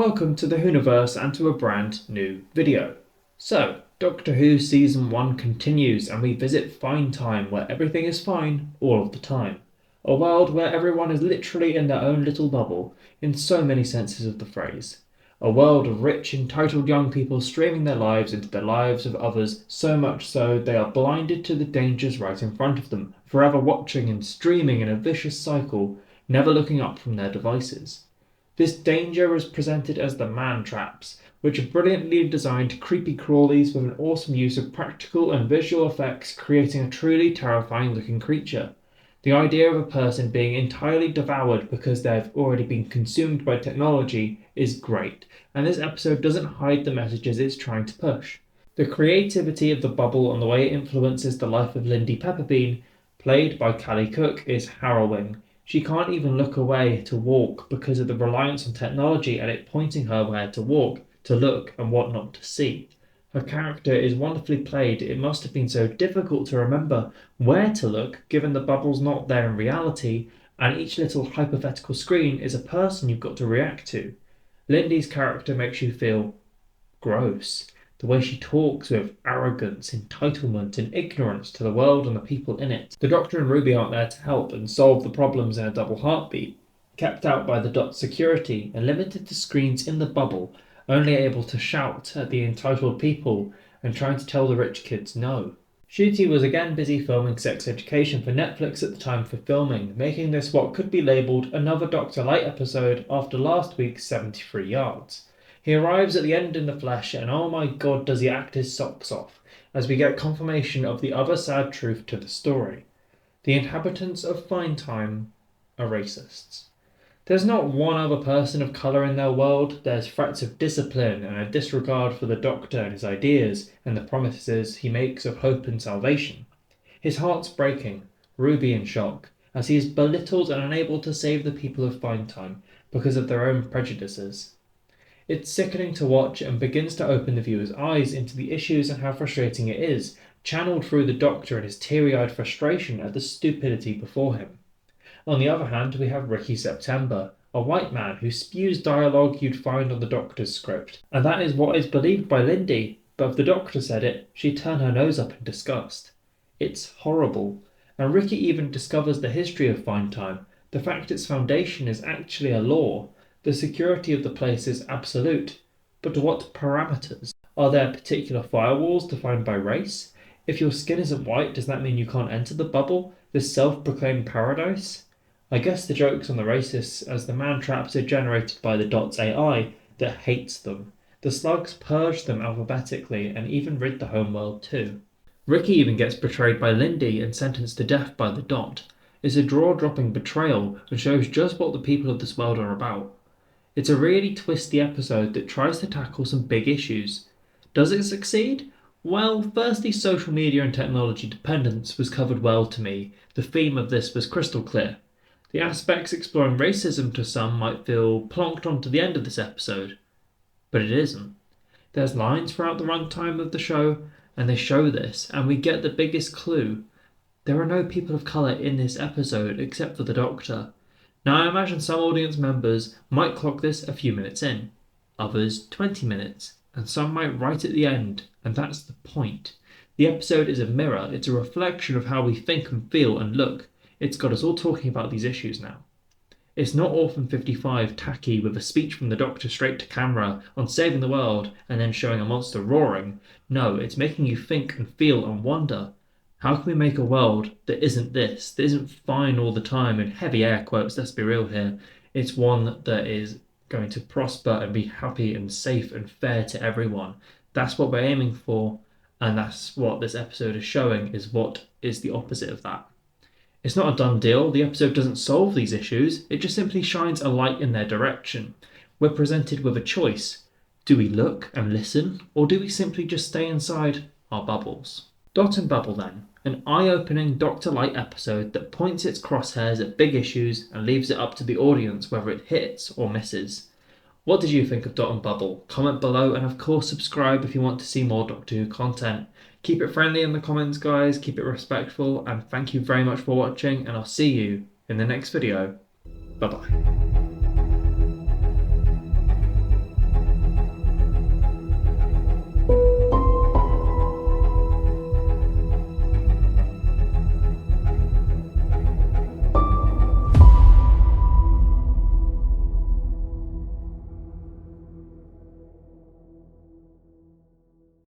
welcome to the Whoniverse and to a brand new video. So, Doctor Who Season 1 continues and we visit Fine Time, where everything is fine all of the time. A world where everyone is literally in their own little bubble, in so many senses of the phrase. A world of rich, entitled young people streaming their lives into the lives of others, so much so they are blinded to the dangers right in front of them, forever watching and streaming in a vicious cycle, never looking up from their devices. This danger is presented as the man-traps, which are brilliantly designed creepy crawlies with an awesome use of practical and visual effects, creating a truly terrifying looking creature. The idea of a person being entirely devoured because they've already been consumed by technology is great, and this episode doesn't hide the messages it's trying to push. The creativity of the bubble and the way it influences the life of Lindy Pepperbean, played by Callie Cook, is harrowing. She can't even look away to walk because of the reliance on technology and it pointing her where to walk, to look, and what not to see. Her character is wonderfully played. It must have been so difficult to remember where to look, given the bubble's not there in reality, and each little hypothetical screen is a person you've got to react to. Lindy's character makes you feel gross. The way she talks with arrogance, entitlement, and ignorance to the world and the people in it. The Doctor and Ruby aren't there to help and solve the problems in a double heartbeat. Kept out by the Dot's security and limited to screens in the bubble, only able to shout at the entitled people and trying to tell the rich kids no. Ncuti was again busy filming Sex Education for Netflix at the time for filming, making this what could be labelled another Dr. Light episode after last week's 73 yards. He arrives at the end in the flesh, and oh my god does he act his socks off, as we get confirmation of the other sad truth to the story. The inhabitants of Fine Time are racists. There's not one other person of colour in their world. There's threats of discipline and a disregard for the Doctor and his ideas, and the promises he makes of hope and salvation. His heart's breaking, Ruby in shock, as he is belittled and unable to save the people of Fine Time because of their own prejudices. It's sickening to watch and begins to open the viewer's eyes into the issues and how frustrating it is, channeled through the Doctor and his teary-eyed frustration at the stupidity before him. On the other hand, we have Ricky September, a white man who spews dialogue you'd find on the Doctor's script, and that is what is believed by Lindy, but if the Doctor said it, she'd turn her nose up in disgust. It's horrible, and Ricky even discovers the history of Fine Time, the fact its foundation is actually a law. The security of the place is absolute, but to what parameters? Are there particular firewalls defined by race? If your skin isn't white, does that mean you can't enter the bubble, this self-proclaimed paradise? I guess the joke's on the racists, as the man-traps are generated by the Dot's AI that hates them. The slugs purge them alphabetically and even rid the homeworld too. Ricky even gets betrayed by Lindy and sentenced to death by the Dot. It's a jaw-dropping betrayal and shows just what the people of this world are about. It's a really twisty episode that tries to tackle some big issues. Does it succeed? Well, firstly, social media and technology dependence was covered well to me. The theme of this was crystal clear. The aspects exploring racism to some might feel plonked onto the end of this episode, but it isn't. There's lines throughout the runtime of the show, and they show this, and we get the biggest clue. There are no people of colour in this episode except for the Doctor. Now, I imagine some audience members might clock this a few minutes in, others 20 minutes, and some might right at the end, and that's the point. The episode is a mirror, it's a reflection of how we think and feel and look. It's got us all talking about these issues now. It's not Orphan 55 tacky with a speech from the Doctor straight to camera on saving the world and then showing a monster roaring. No, it's making you think and feel and wonder. How can we make a world that isn't this, that isn't fine all the time, in heavy air quotes, let's be real here. It's one that is going to prosper and be happy and safe and fair to everyone. That's what we're aiming for, and that's what this episode is showing, is what is the opposite of that. It's not a done deal. The episode doesn't solve these issues, it just simply shines a light in their direction. We're presented with a choice. Do we look and listen, or do we simply just stay inside our bubbles? Dot and Bubble then, an eye-opening Dr. Light episode that points its crosshairs at big issues and leaves it up to the audience whether it hits or misses. What did you think of Dot and Bubble? Comment below, and of course subscribe if you want to see more Doctor Who content. Keep it friendly in the comments, guys, keep it respectful, and thank you very much for watching, and I'll see you in the next video. Bye bye.